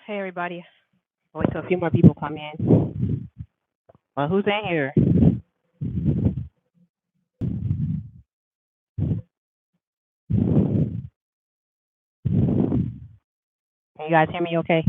Hey everybody. I'll wait till a few more people come in. Well, who's in here? Can you guys hear me okay?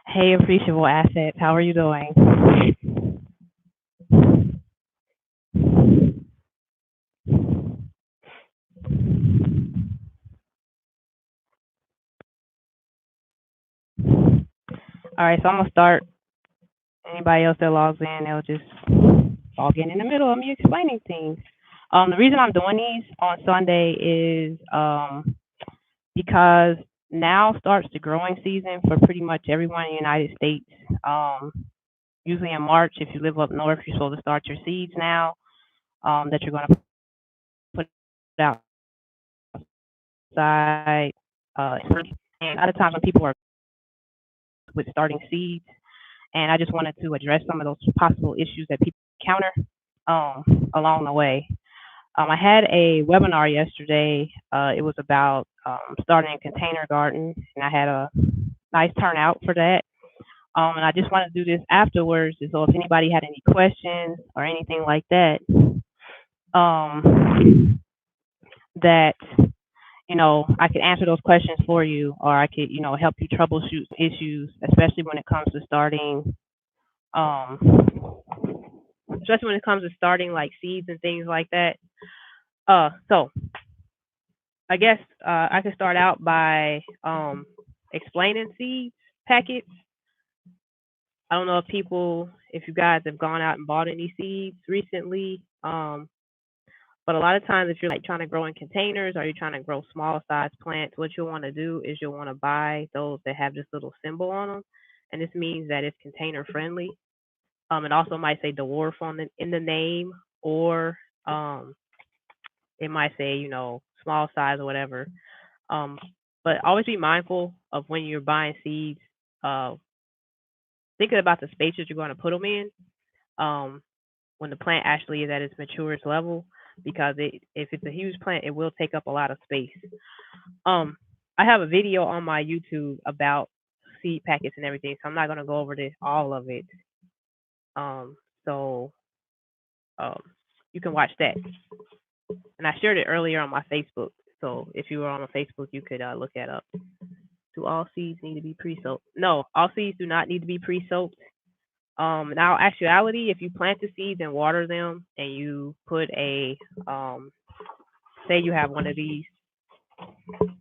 Hey appreciable assets, how are you doing? All right, so I'm gonna start. Anybody else that logs in, they'll just log in the middle of me explaining things. The reason I'm doing these on Sunday is because now starts the growing season for pretty much everyone in the United States. Um, Usually in March, if you live up north, you're supposed to start your seeds now. That you're going to put outside. And a lot of times when people are with starting seeds, and I just wanted to address some of those possible issues that people encounter along the way. I had a webinar yesterday. It was about starting a container garden, and I had a nice turnout for that. And I just wanted to do this afterwards, so if anybody had any questions or anything like that, um, that I could answer those questions for you, or I could, help you troubleshoot issues, um, especially when it comes to starting like seeds and things like that. So I guess I could start out by explaining seeds packets. I don't know if you guys have gone out and bought any seeds recently. But a lot of times, if you're like trying to grow in containers or you're trying to grow small size plants, what you'll want to do is you'll want to buy those that have this little symbol on them, and this means that it's container friendly. It also might say dwarf in the name, or um, it might say small size or whatever. Um, but always be mindful of when you're buying seeds. Uh, Thinking about the spaces you're going to put them in. Um, when the plant actually is at its maturest level, because if it's a huge plant, it will take up a lot of space. Um, I have a video on my YouTube about seed packets and everything, so I'm not gonna go over all of it. Um, so um, you can watch that, and I shared it earlier on my Facebook. So if you were on Facebook, you could look that up. Do all seeds need to be pre-soaked? No, all seeds do not need to be pre-soaked. Now, actuality, if you plant the seeds and water them, and you put um, say you have one of these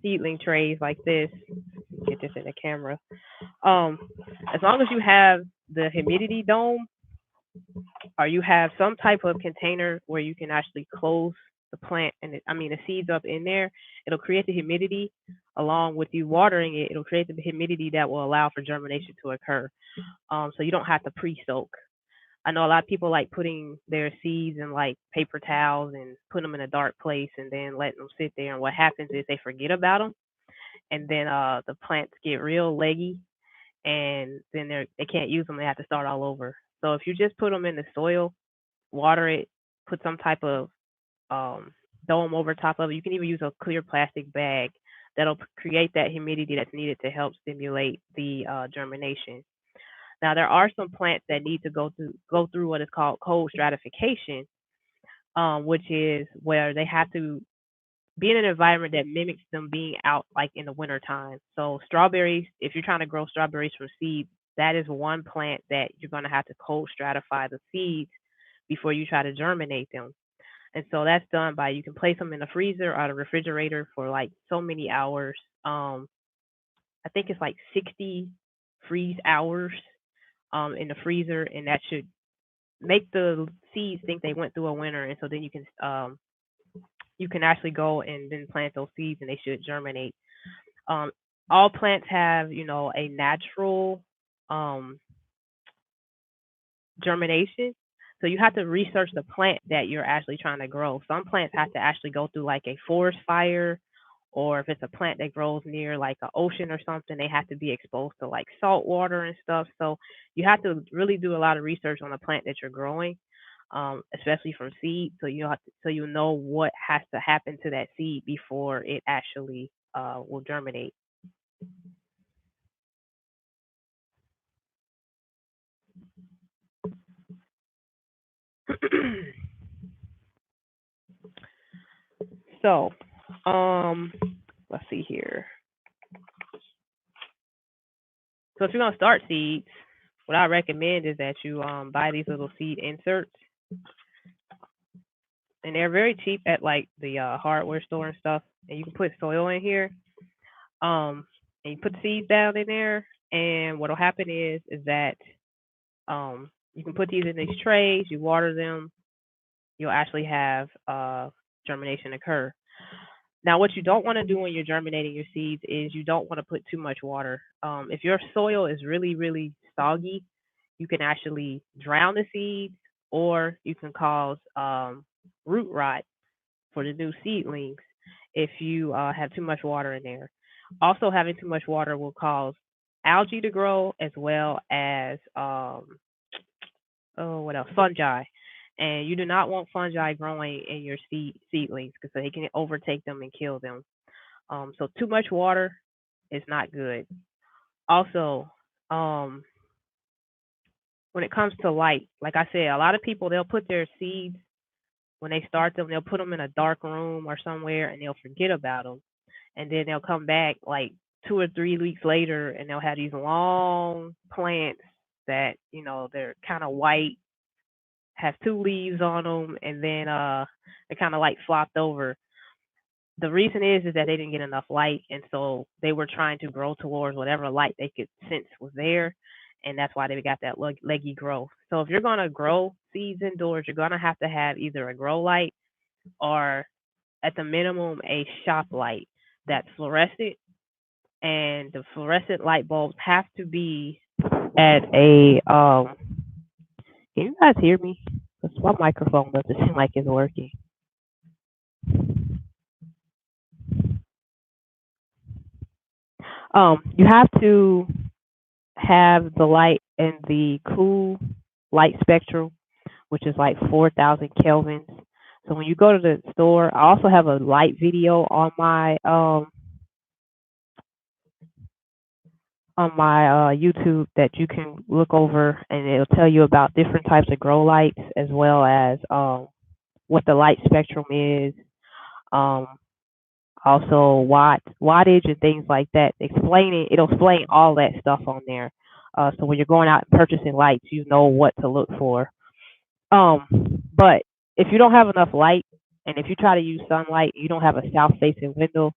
seedling trays like this, get this in the camera. Um, as long as you have the humidity dome, or you have some type of container where you can actually close the plant and the seeds up in there, it'll create the humidity along with you watering it. It'll create the humidity that will allow for germination to occur. So you don't have to pre-soak. I know a lot of people like putting their seeds in like paper towels and put them in a dark place and then letting them sit there. And what happens is they forget about them, and then the plants get real leggy, and then they can't use them. They have to start all over. So if you just put them in the soil, water it, put some type of um, dome over top of it. You can even use a clear plastic bag that'll create that humidity that's needed to help stimulate the germination. Now there are some plants that need to go through what is called cold stratification, which is where they have to be in an environment that mimics them being out like in the winter time. So strawberries, if you're trying to grow strawberries from seeds, that is one plant that you're going to have to cold stratify the seeds before you try to germinate them. And so that's done by you can place them in the freezer or the refrigerator for like so many hours. I think it's like 60 freeze hours in the freezer, and that should make the seeds think they went through a winter, and so then you can actually go and then plant those seeds, and they should germinate. Um, all plants have a natural um, germination. So you have to research the plant that you're actually trying to grow. Some plants have to actually go through like a forest fire, or if it's a plant that grows near like an ocean or something, they have to be exposed to like salt water and stuff. So you have to really do a lot of research on the plant that you're growing, especially from seed. So so you know what has to happen to that seed before it actually will germinate. So, um, let's see here. So if you're gonna start seeds, what I recommend is that you buy these little seed inserts, and they're very cheap at like the hardware store and stuff. And you can put soil in here, and you put the seeds down in there. And what'll happen is that you can put these in these trays. You water them. You'll actually have germination occur. Now, what you don't want to do when you're germinating your seeds is you don't want to put too much water. If your soil is really, really soggy, you can actually drown the seeds, or you can cause root rot for the new seedlings if you have too much water in there. Also, having too much water will cause algae to grow, as well as oh, what else? Fungi. And you do not want fungi growing in your seedlings because they can overtake them and kill them. So too much water is not good. Also, um, when it comes to light, like I said, a lot of people they'll put their seeds when they start them, they'll put them in a dark room or somewhere, and they'll forget about them, and then they'll come back like 2 or 3 weeks later, and they'll have these long plants that they're kind of white, have two leaves on them, and then they're kind of like flopped over. The reason is that they didn't get enough light, and so they were trying to grow towards whatever light they could sense was there, and that's why they got that leggy growth. So if you're gonna grow seeds indoors, you're gonna have to have either a grow light or, at the minimum, a shop light that's fluorescent, and the fluorescent light bulbs have to be at a Can you guys hear me? Because my microphone doesn't seem like it's working. You have to have the light in the cool light spectrum, which is like 4,000 kelvins. So when you go to the store, I also have a light video on my YouTube that you can look over, and it'll tell you about different types of grow lights, as well as what the light spectrum is, um, also wattage and things like that. It'll explain all that stuff on there. So when you're going out and purchasing lights, you know what to look for. Um, but if you don't have enough light, and if you try to use sunlight, you don't have a south facing window,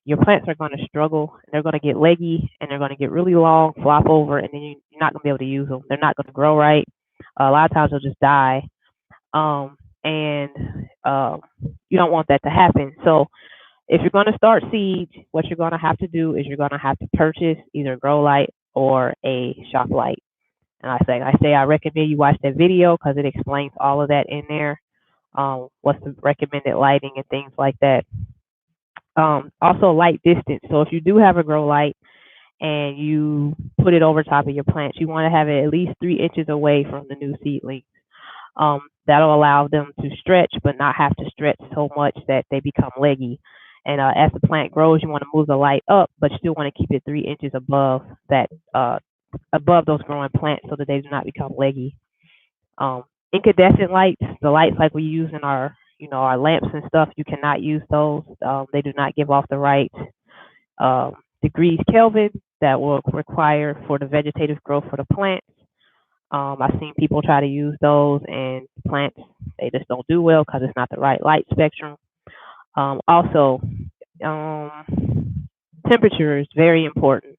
your plants are going to struggle. They're going to get leggy, and they're going to get really long, flop over, and then you're not going to be able to use them. They're not going to grow right. A lot of times they'll just die. And you don't want that to happen. So if you're going to start seeds, what you're going to have to do is you're going to have to purchase either a grow light or a shop light. And I recommend you watch that video because it explains all of that in there. What's the recommended lighting and things like that. Also, light distance. So if you do have a grow light and you put it over top of your plants, you want to have it at least 3 inches away from the new seedling. That'll allow them to stretch, but not have to stretch so much that they become leggy. And as the plant grows, you want to move the light up, but you still want to keep it 3 inches above above those growing plants, so that they do not become leggy. Um, Incandescent lights, the lights like we use in our lamps and stuff, you cannot use those. They do not give off the right degrees Kelvin that will require for the vegetative growth for the plants. I've seen people try to use those, and plants, they just don't do well because it's not the right light spectrum. Also, temperature is very important,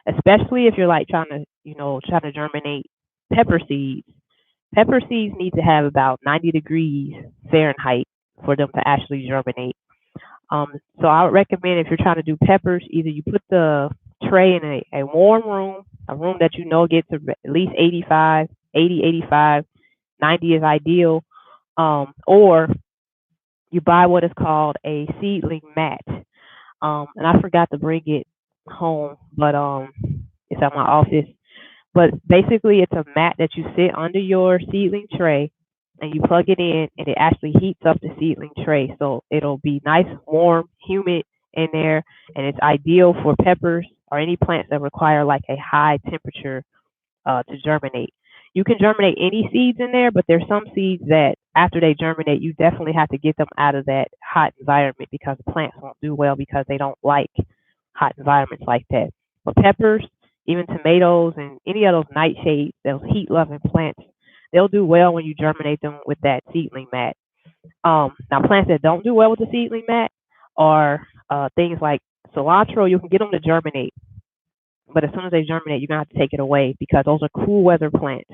especially if you're like trying to germinate pepper seeds. Pepper seeds need to have about 90 degrees Fahrenheit for them to actually germinate. So I would recommend, if you're trying to do peppers, either you put the tray in a warm room, a room that gets at least 85, 80, 85, 90 is ideal. Or you buy what is called a seedling mat. And I forgot to bring it home, but it's at my office. But basically, it's a mat that you sit under your seedling tray and you plug it in, and it actually heats up the seedling tray. So it'll be nice, warm, humid in there, and it's ideal for peppers or any plants that require like a high temperature to germinate. You can germinate any seeds in there, but there's some seeds that after they germinate, you definitely have to get them out of that hot environment because the plants won't do well because they don't like hot environments like that. But peppers, even tomatoes, and any of those nightshades, those heat-loving plants, they'll do well when you germinate them with that seedling mat. Now, plants that don't do well with the seedling mat are things like cilantro. You can get them to germinate, but as soon as they germinate, you're gonna have to take it away because those are cool weather plants.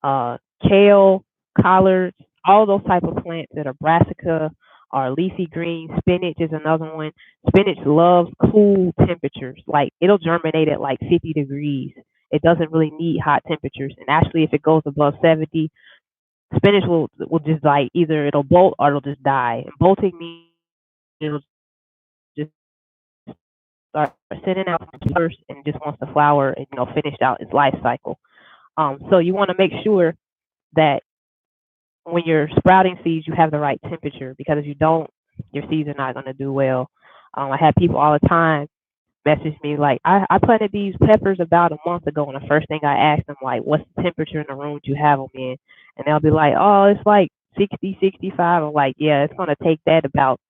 Uh, Kale, collards, all those type of plants that are brassica or leafy green. Spinach is another one. Spinach loves cool temperatures. Like it'll germinate at like 50 degrees. It doesn't really need hot temperatures. And actually, if it goes above 70, spinach will just like either it'll bolt or it'll just die. And bolting means it'll just start sitting out first and just wants to flower and finish out its life cycle. So you want to make sure that when you're sprouting seeds, you have the right temperature because if you don't, your seeds are not going to do well. I have people all the time message me like, I planted these peppers about a month ago, and the first thing I ask them like, what's the temperature in the room you have them in? And they'll be like, oh, it's like 60, 65. I'm like, yeah, it's going to take that about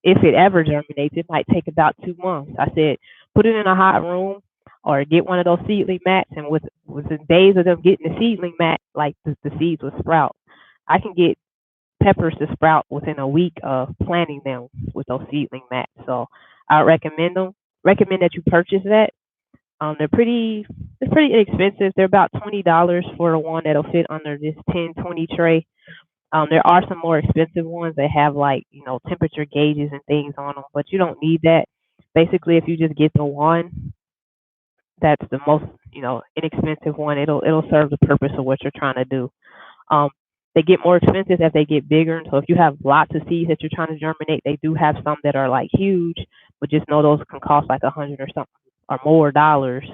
if it ever germinates, it might take about 2 months. I said, put it in a hot room or get one of those seedling mats, and within days of them getting the seedling mat, like the seeds will sprout. I can get peppers to sprout within a week of planting them with those seedling mats. So I recommend them. Recommend that you purchase that. It's pretty inexpensive. They're about $20 for the one that'll fit under this 10-20 tray. There are some more expensive ones that have like, temperature gauges and things on them, but you don't need that. Basically, if you just get the one that's the most, inexpensive one, it'll serve the purpose of what you're trying to do. Um, they get more expensive as they get bigger. So if you have lots of seeds that you're trying to germinate, they do have some that are like huge, but just know those can cost like 100 or something or more dollars.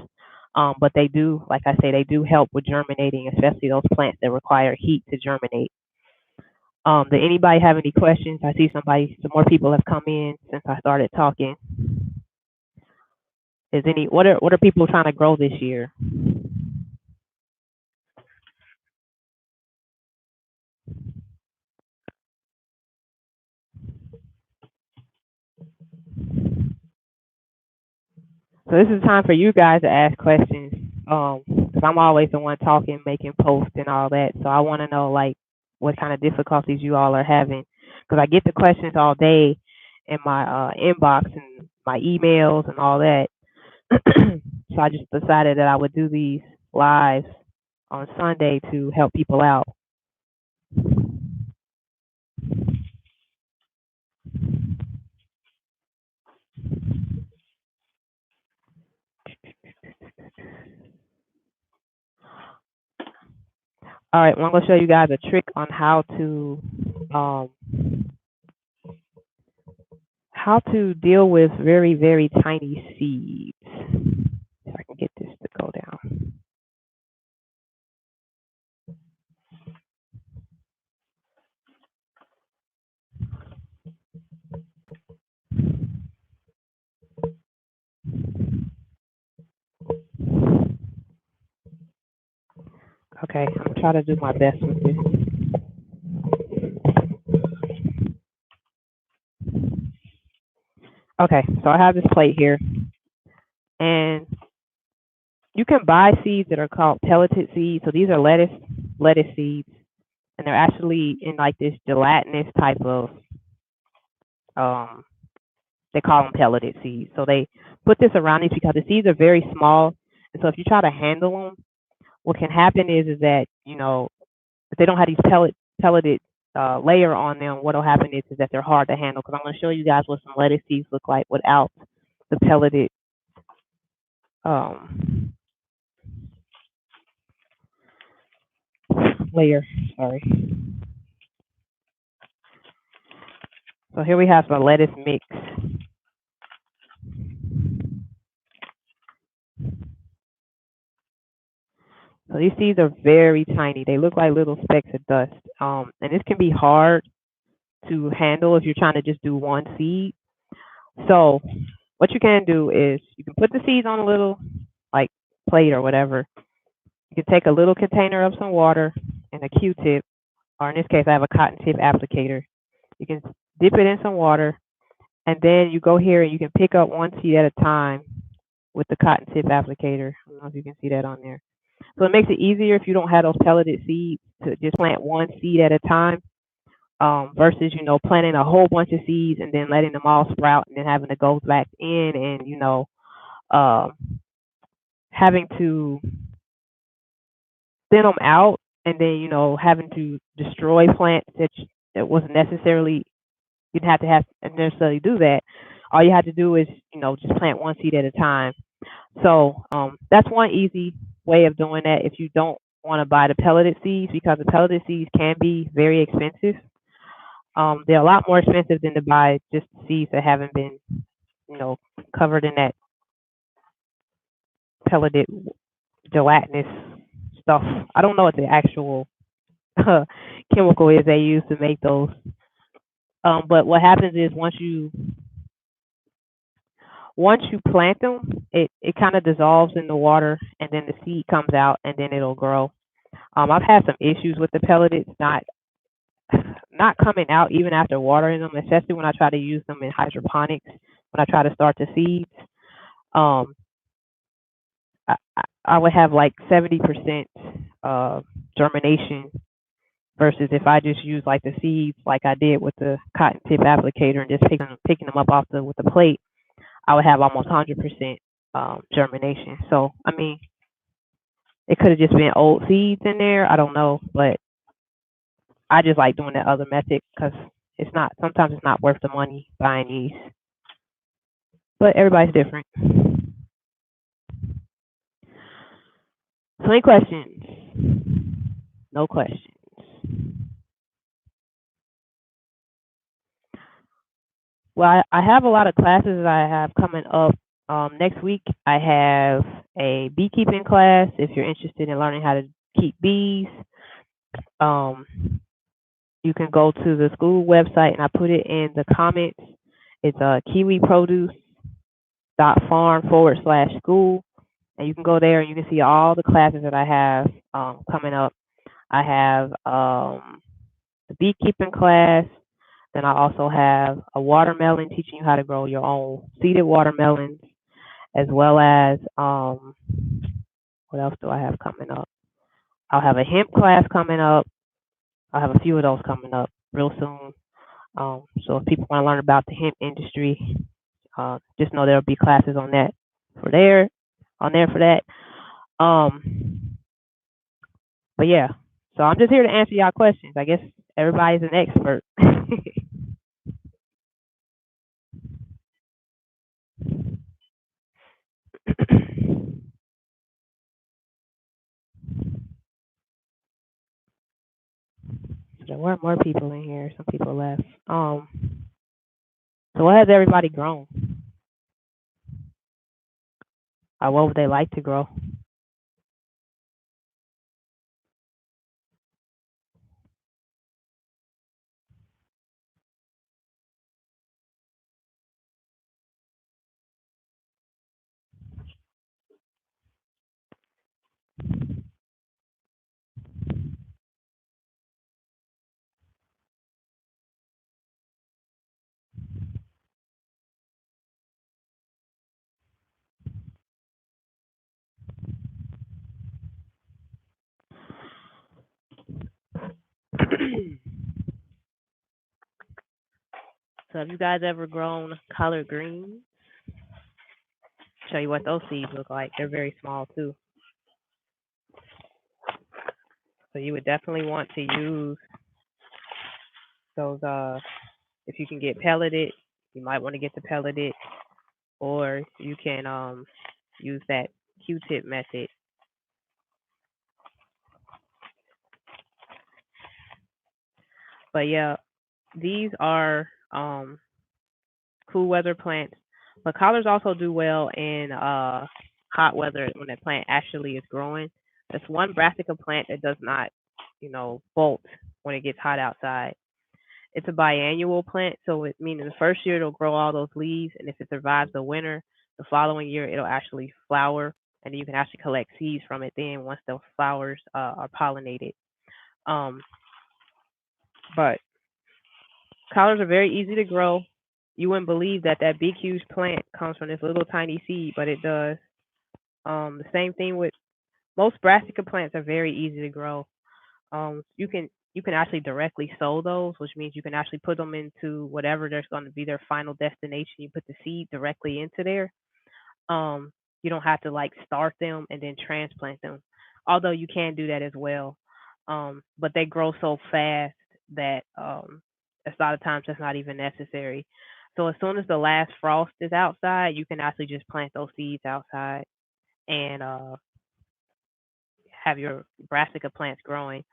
But they do, like I say, they do help with germinating, especially those plants that require heat to germinate. Did anybody have any questions? I see some more people have come in since I started talking. What are people trying to grow this year? So this is time for you guys to ask questions. 'Cause I'm always the one talking, making posts and all that. So I want to know like what kind of difficulties you all are having. Because I get the questions all day in my inbox and my emails and all that. So I just decided that I would do these lives on Sunday to help people out. All right, well, I'm gonna show you guys a trick on um how to deal with very very tiny seeds. If I can get this to go down. Okay, I'm gonna try to do my best with this. Okay, so I have this plate here, and you can buy seeds that are called pelleted seeds. So these are lettuce seeds, and they're actually in like this gelatinous type of um they call them pelleted seeds. So they put this around these because the seeds are very small, and so if you try to handle them, what can happen is that if they don't have these pelleted layer on them, what'll happen is that they're hard to handle. Because I'm going to show you guys what some lettuce seeds look like without the pelleted. Um, layer. Sorry. So here we have some lettuce mix. So these seeds are very tiny. They look like little specks of dust. And this can be hard to handle if you're trying to just do one seed. So what you can do is you can put the seeds on a little like plate or whatever. You can take a little container of some water and a Q-tip, or in this case, I have a cotton tip applicator. You can dip it in some water, and then you go here and you can pick up one seed at a time with the cotton tip applicator. I don't know if you can see that on there. So it makes it easier if you don't have those pelleted seeds to just plant one seed at a time, versus planting a whole bunch of seeds and then letting them all sprout and then having to go back in and um, having to thin them out and then having to destroy plants that wasn't necessarily you didn't have to necessarily do that. All you have to do is just plant one seed at a time. So that's one easy way of doing that if you don't want to buy the pelleted seeds because the pelleted seeds can be very expensive. They're a lot more expensive than to buy just seeds that haven't been you know covered in that pelleted gelatinous stuff. I don't know what the actual chemical is they use to make those. But what happens is once you plant them, it kind of dissolves in the water, and then the seed comes out, and then it'll grow. I've had some issues with the pellets not coming out even after watering them, especially when I try to use them in hydroponics. When I try to start the seeds, um, I would have like 70% germination versus if I just use like the seeds like I did with the cotton tip applicator and just picking them up off the with the plate, I would have almost 100% germination. So I mean, it could have just been old seeds in there. I don't know, but I just like doing that other method because it's not sometimes it's not worth the money buying these. But everybody's different. So any questions? No questions. Well, I have a lot of classes that I have coming up. Next week, I have a beekeeping class. If you're interested in learning how to keep bees, um, you can go to the school website, and I put it in the comments. It's kiwiproduce.farm/school, and you can go there and you can see all the classes that I have coming up. I have the beekeeping class. Then I also have a watermelon teaching you how to grow your own seeded watermelons, as well as what else do I have coming up? I'll have a hemp class coming up. I'll have a few of those coming up real soon. So if people want to learn about the hemp industry, just know there'll be classes on there for that. Um, but yeah, so I'm just here to answer y'all questions. I guess everybody's an expert. There were more people in here. Some people left. So what has everybody grown? Or what would they like to grow? So have you guys ever grown collard greens? Show you what those seeds look like. They're very small too. So you would definitely want to use those if you can get pelleted, you might want to get the pelleted or you can use that Q-tip method. But yeah, these are cool weather plants. But collards also do well in hot weather when the plant actually is growing. There's one brassica plant that does not, bolt when it gets hot outside. It's a biannual plant, so it meaning the first year it'll grow all those leaves, and if it survives the winter, the following year it'll actually flower, and you can actually collect seeds from it. Then once those flowers are pollinated, um, but collards are very easy to grow. You wouldn't believe that that big huge plant comes from this little tiny seed, but it does. The same thing with most brassica plants are very easy to grow. You can actually directly sow those, which means you can actually put them into whatever there's going to be their final destination. You put the seed directly into there. You don't have to like start them and then transplant them, although you can do that as well. But they grow so fast that a lot of times that's not even necessary. So as soon as the last frost is outside, you can actually just plant those seeds outside and have your brassica plants growing.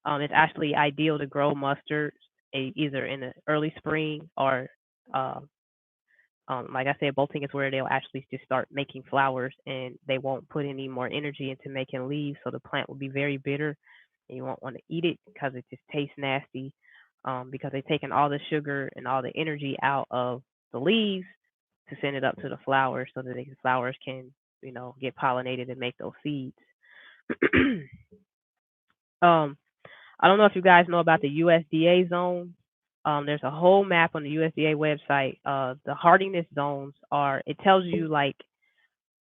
It's actually ideal to grow mustards either in the early spring or, uh, like I said, bolting is where they'll actually just start making flowers and they won't put any more energy into making leaves. So the plant will be very bitter and you won't want to eat it because it just tastes nasty, because they're taking all the sugar and all the energy out of the leaves to send it up to the flowers so that the flowers can, get pollinated and make those seeds. um, I don't know if you guys know about the USDA zones. There's a whole map on the USDA website. The hardiness zones are, it tells you like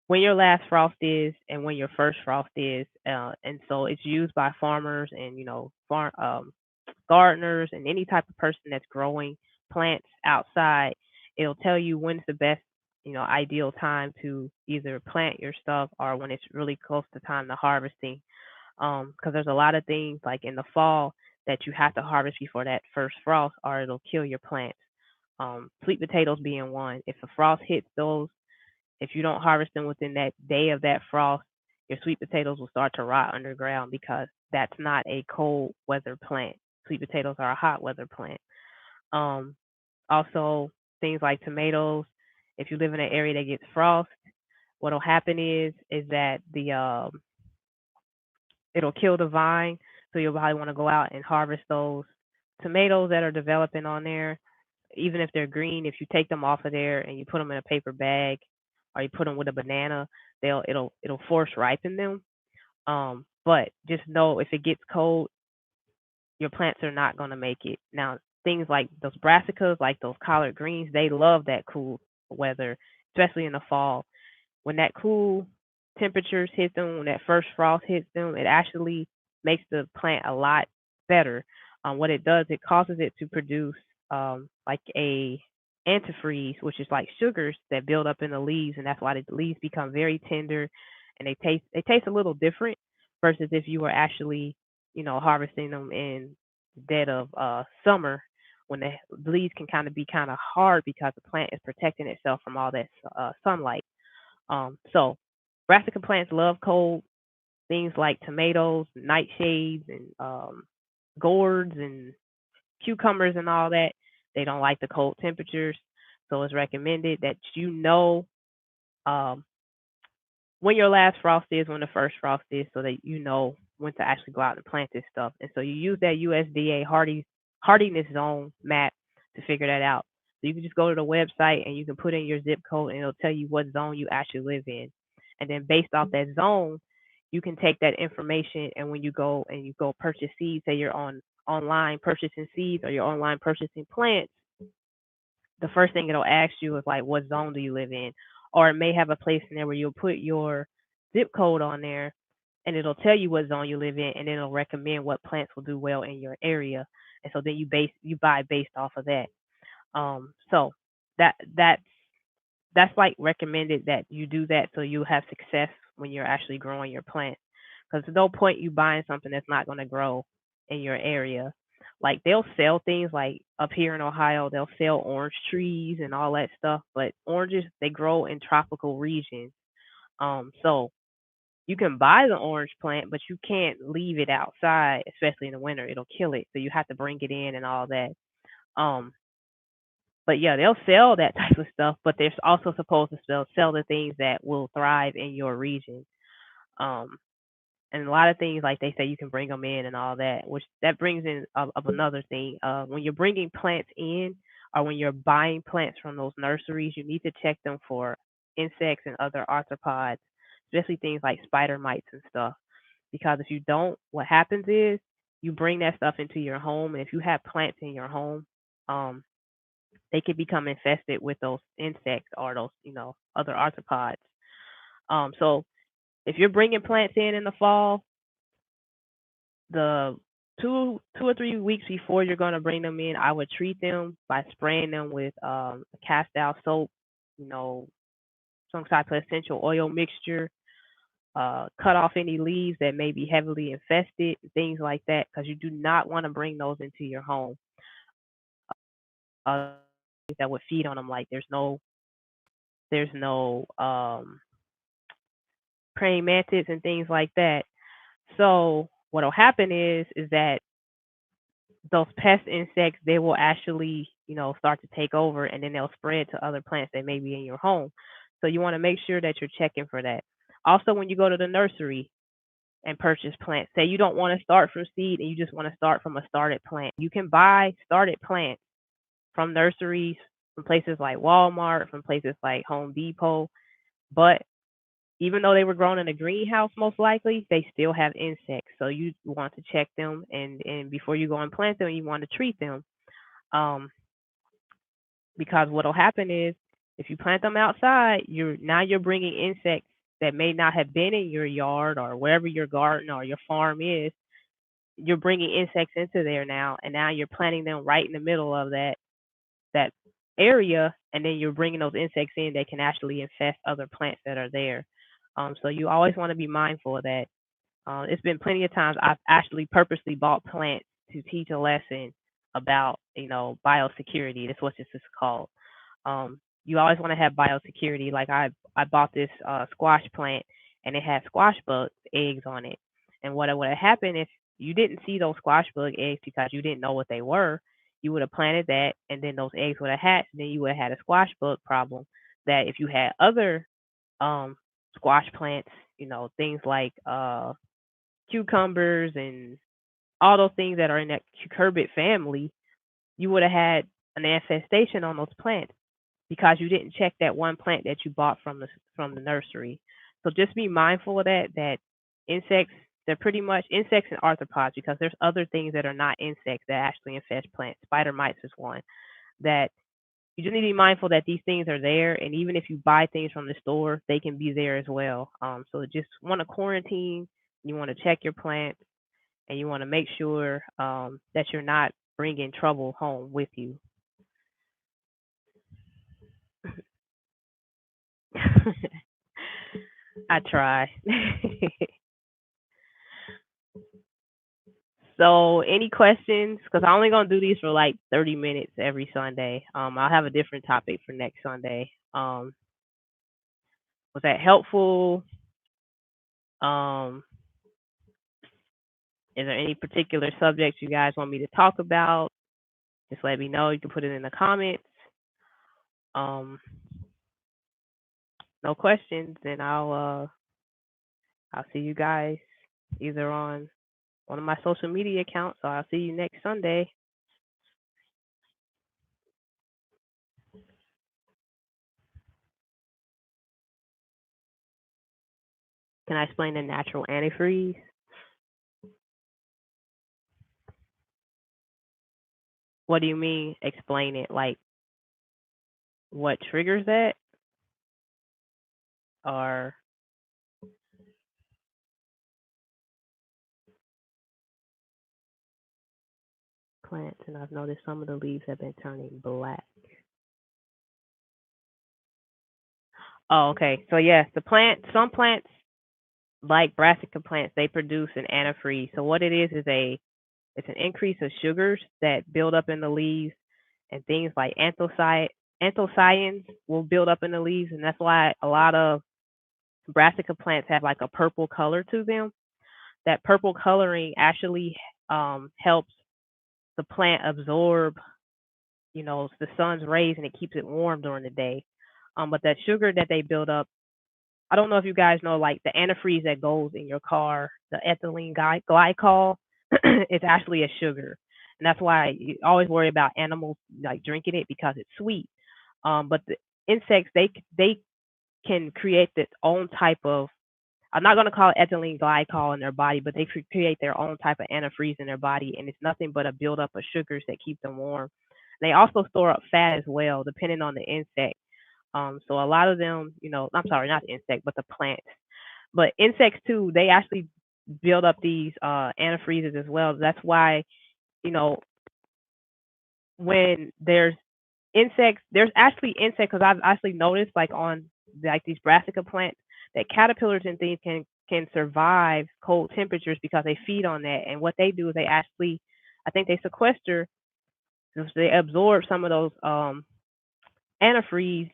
when your last frost is and when your first frost is. And so it's used by farmers and, gardeners and any type of person that's growing plants outside. It'll tell you when's the best, ideal time to either plant your stuff or when it's really close to time to harvesting, because there's a lot of things like in the fall that you have to harvest before that first frost, or it'll kill your plants. Sweet potatoes being one. If the frost hits those, if you don't harvest them within that day of that frost, your sweet potatoes will start to rot underground because that's not a cold weather plant. Sweet potatoes are a hot weather plant. Um, Also, things like tomatoes. If you live in an area that gets frost, what'll happen is that the it'll kill the vine. So you'll probably want to go out and harvest those tomatoes that are developing on there. Even if they're green, if you take them off of there and you put them in a paper bag or you put them with a banana, it'll force ripen them. But just know if it gets cold, your plants are not going to make it. Now, things like those brassicas, like those collard greens, they love that cool weather, especially in the fall when that cool temperatures hit them, when that first frost hits them, it actually makes the plant a lot better. What it does, it causes it to produce like a antifreeze, which is like sugars that build up in the leaves, and that's why the leaves become very tender, and they taste a little different versus if you were actually, harvesting them in the dead of summer when the leaves can kind of be kind of hard because the plant is protecting itself from all that sunlight. So brassica plants love cold. Things like tomatoes, nightshades, and gourds and cucumbers and all that. They don't like the cold temperatures. So it's recommended that um, when your last frost is, when the first frost is, so that you know when to actually go out and plant this stuff. And so you use that USDA hardiness zone map to figure that out. So you can just go to the website and you can put in your zip code and it'll tell you what zone you actually live in. And then based off that zone, you can take that information and when you go purchase seeds, say you're on online purchasing seeds or you're online purchasing plants, the first thing it'll ask you is like, what zone do you live in? Or it may have a place in there where you'll put your zip code on there and it'll tell you what zone you live in and then it'll recommend what plants will do well in your area. And so then you buy based off of that. So that that's that's like recommended that you do that so you have success when you're actually growing your plant. Because there's no point you buying something that's not going to grow in your area. Like they'll sell things like up here in Ohio, they'll sell orange trees and all that stuff, but oranges they grow in tropical regions. So You can buy the orange plant, but you can't leave it outside, especially in the winter. It'll kill it. So you have to bring it in and all that. Um, but yeah, they'll sell that type of stuff, but they're also supposed to sell the things that will thrive in your region. Um, and a lot of things like they say you can bring them in and all that, which that brings in of another thing. When you're bringing plants in, or when you're buying plants from those nurseries, you need to check them for insects and other arthropods, especially things like spider mites and stuff. Because if you don't, what happens is you bring that stuff into your home, and if you have plants in your home, um, they can become infested with those insects or those, other arthropods. So if you're bringing plants in the fall, the two or 3 weeks before you're gonna bring them in, I would treat them by spraying them with a cast out soap, you know, some type of essential oil mixture. Cut off any leaves that may be heavily infested, things like that, because you do not want to bring those into your home. Uh, that would feed on them. Like there's no praying mantis and things like that. So what'll happen is that those pest insects, they will actually, start to take over, and then they'll spread to other plants that may be in your home. So you want to make sure that you're checking for that. Also, when you go to the nursery and purchase plants, say you don't want to start from seed and you just want to start from a started plant, you can buy started plants from nurseries, from places like Walmart, from places like Home Depot. But even though they were grown in a greenhouse, most likely they still have insects. So you want to check them, and before you go and plant them, you want to treat them. Um, because what'll happen is if you plant them outside, you're bringing insects that may not have been in your yard or wherever your garden or your farm is. You're bringing insects into there now, and now you're planting them right in the middle of that area, and then you're bringing those insects in that can actually infest other plants that are there. So you always want to be mindful of that. It's been plenty of times I've actually purposely bought plants to teach a lesson about, biosecurity. That's what this is called. You always want to have biosecurity. Like I bought this squash plant, and it had squash bug eggs on it. And what would have happened if you didn't see those squash bug eggs because you didn't know what they were? You would have planted that, and then those eggs would have hatched, and then you would have had a squash bug problem. That if you had other um, squash plants, things like cucumbers and all those things that are in that cucurbit family, you would have had an infestation on those plants because you didn't check that one plant that you bought from the nursery. So just be mindful of that insects, they're pretty much insects and arthropods, because there's other things that are not insects that actually infest plants. Spider mites is one that you just need to be mindful that these things are there, and even if you buy things from the store, they can be there as well. So just want to quarantine. You want to check your plants, and you want to make sure that you're not bringing trouble home with you. I try. So, any questions? Because I'm only gonna do these for like 30 minutes every Sunday. I'll have a different topic for next Sunday. Was that helpful? Um, is there any particular subjects you guys want me to talk about? Just let me know. You can put it in the comments. Um, no questions, then I'll see you guys either on one of my social media accounts, or I'll see you next Sunday. Can I explain the natural antifreeze? What do you mean? Explain it. Like what triggers that, or plants? And I've noticed some of the leaves have been turning black. Oh, okay. So yes, some plants like brassica plants, they produce an antifreeze. So what it is it's an increase of sugars that build up in the leaves, and things like anthocyanins will build up in the leaves, and that's why a lot of brassica plants have like a purple color to them. That purple coloring actually helps the plant absorb, the sun's rays, and it keeps it warm during the day. But that sugar that they build up, I don't know if you guys know, like the antifreeze that goes in your car, the ethylene glycol, it's actually a sugar, and that's why you always worry about animals like drinking it because it's sweet. But the insects, they can create their own type of. I'm not going to call it ethylene glycol in their body, but they create their own type of antifreeze in their body, and it's nothing but a buildup of sugars that keep them warm. They also store up fat as well, depending on the insect. So a lot of them, I'm sorry, not the insect, but the plants. But insects too, they actually build up these antifreezes as well. That's why, you know, when there's actually insects, because I've actually noticed like on like these brassica plants that caterpillars and things can survive cold temperatures because they feed on that. And what they do is they actually, I think they sequester, they absorb some of those antifreeze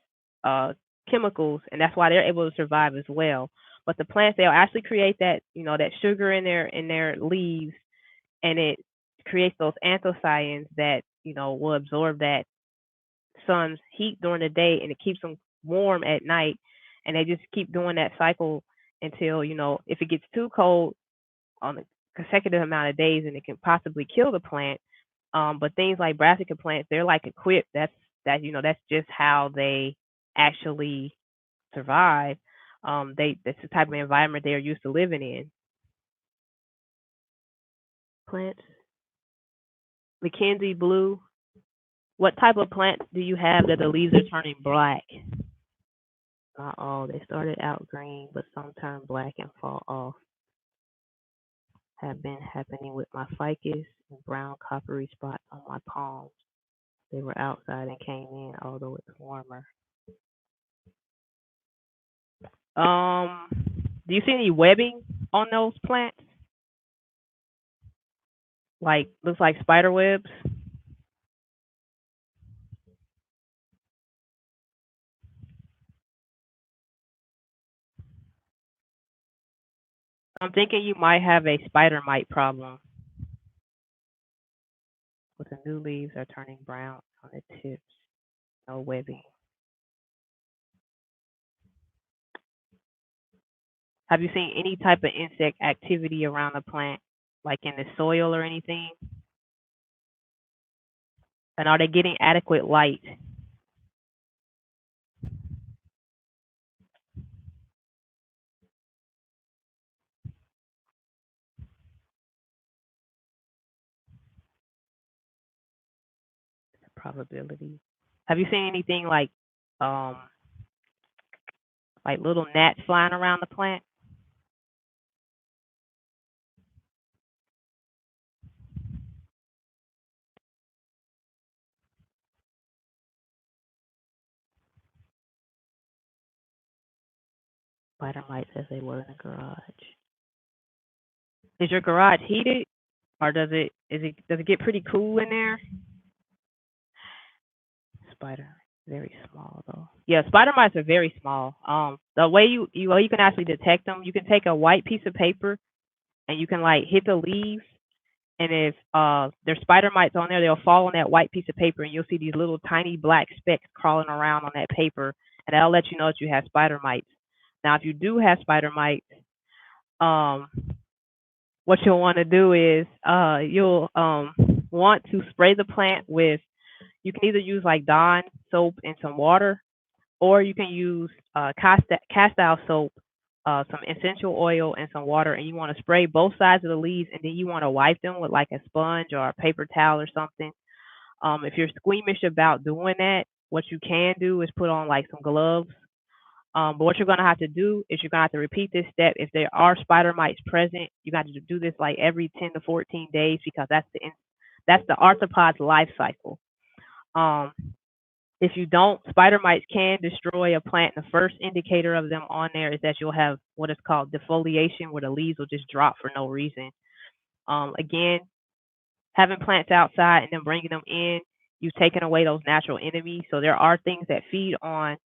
uh, chemicals, and that's why they're able to survive as well. But the plants, they'll actually create that, that sugar in their leaves, and it creates those anthocyanins that will absorb that sun's heat during the day, and it keeps them warm at night. And they just keep doing that cycle until if it gets too cold on a consecutive amount of days, and it can possibly kill the plant. But things like brassica plants, they're like equipped. That's just how they actually survive. That's the type of environment they are used to living in. Plants, Mackenzie blue. What type of plants do you have that the leaves are turning black? Not all. They started out green, but some turn black and fall off. Have been happening with my ficus and brown coppery spots on my palms. They were outside and came in, although it's warmer. Um, do you see any webbing on those plants? Like looks like spider webs. I'm thinking you might have a spider mite problem. With the new leaves are turning brown on the tips. No webbing. Have you seen any type of insect activity around the plant, like in the soil or anything? And are they getting adequate light? Probability. Have you seen anything um like little gnats flying around the plant? Spider mites as they were in the garage. Is your garage heated, or does it get pretty cool in there? Spider, very small though. Yeah, spider mites are very small. The way you can actually detect them, you can take a white piece of paper and you can like hit the leaves, and if there's spider mites on there, they'll fall on that white piece of paper, and you'll see these little tiny black specks crawling around on that paper, and that'll let you know that you have spider mites. Now, if you do have spider mites, um, what you'll want to do is you'll want to spray the plant with. You can either use like Dawn soap and some water, or you can use castile soap, some essential oil, and some water, and you want to spray both sides of the leaves, and then you want to wipe them with like a sponge or a paper towel or something. If you're squeamish about doing that, what you can do is put on like some gloves. But what you're gonna have to do is you're gonna have to repeat this step. If there are spider mites present, you got to do this like every 10 to 14 days because that's the arthropod's life cycle. Um, if you don't, spider mites can destroy a plant. The first indicator of them on there is that you'll have what is called defoliation, where the leaves will just drop for no reason. Again, having plants outside and then bringing them in, you've taken away those natural enemies. So there are things that feed on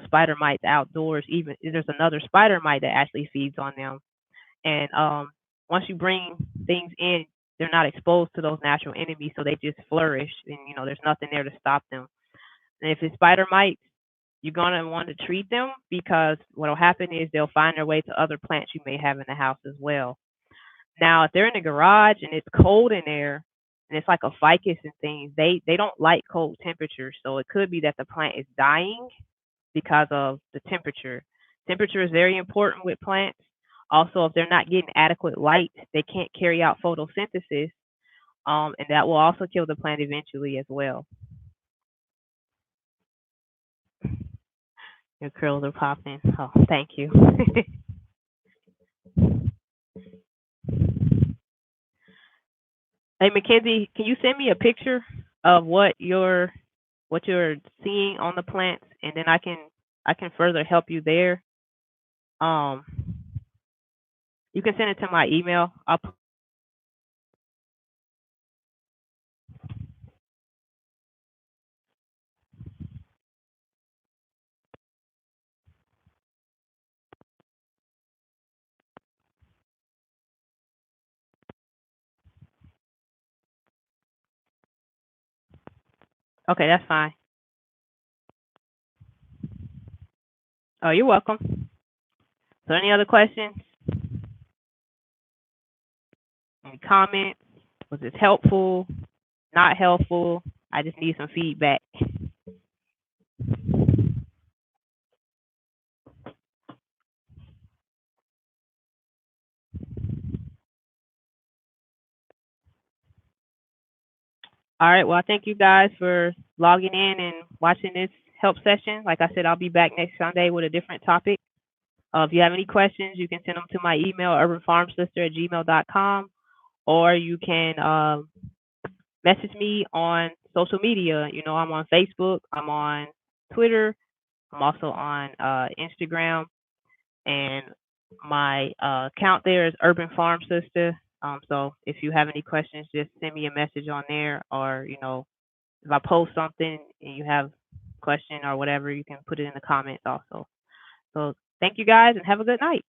spider mites outdoors. Even there's another spider mite that actually feeds on them. And once you bring things in, they're not exposed to those natural enemies, so they just flourish, and there's nothing there to stop them. And if it's spider mites, you're gonna want to treat them because what'll happen is they'll find their way to other plants you may have in the house as well. Now, if they're in the garage and it's cold in there, and it's like a ficus and things, they don't like cold temperatures. So it could be that the plant is dying because of the temperature. Temperature is very important with plants. Also, if they're not getting adequate light, they can't carry out photosynthesis, and that will also kill the plant eventually as well. Your curls are popping. Oh, thank you. Hey, Mackenzie, can you send me a picture of what you're seeing on the plants, and then I can further help you there. Um, you can send it to my email. Okay, that's fine. Oh, you're welcome. So, any other questions? Any comments? Was this helpful? Not helpful? I just need some feedback. All right. Well, I thank you guys for logging in and watching this help session. Like I said, I'll be back next Sunday with a different topic. If you have any questions, you can send them to my email, urbanfarmsister@gmail.com, or you can message me on social media. I'm on Facebook, I'm on Twitter, I'm also on Instagram, and my account there is Urban Farm Sister. So if you have any questions, just send me a message on there, or if I post something and you have a question or whatever, you can put it in the comments also. So thank you guys and have a good night.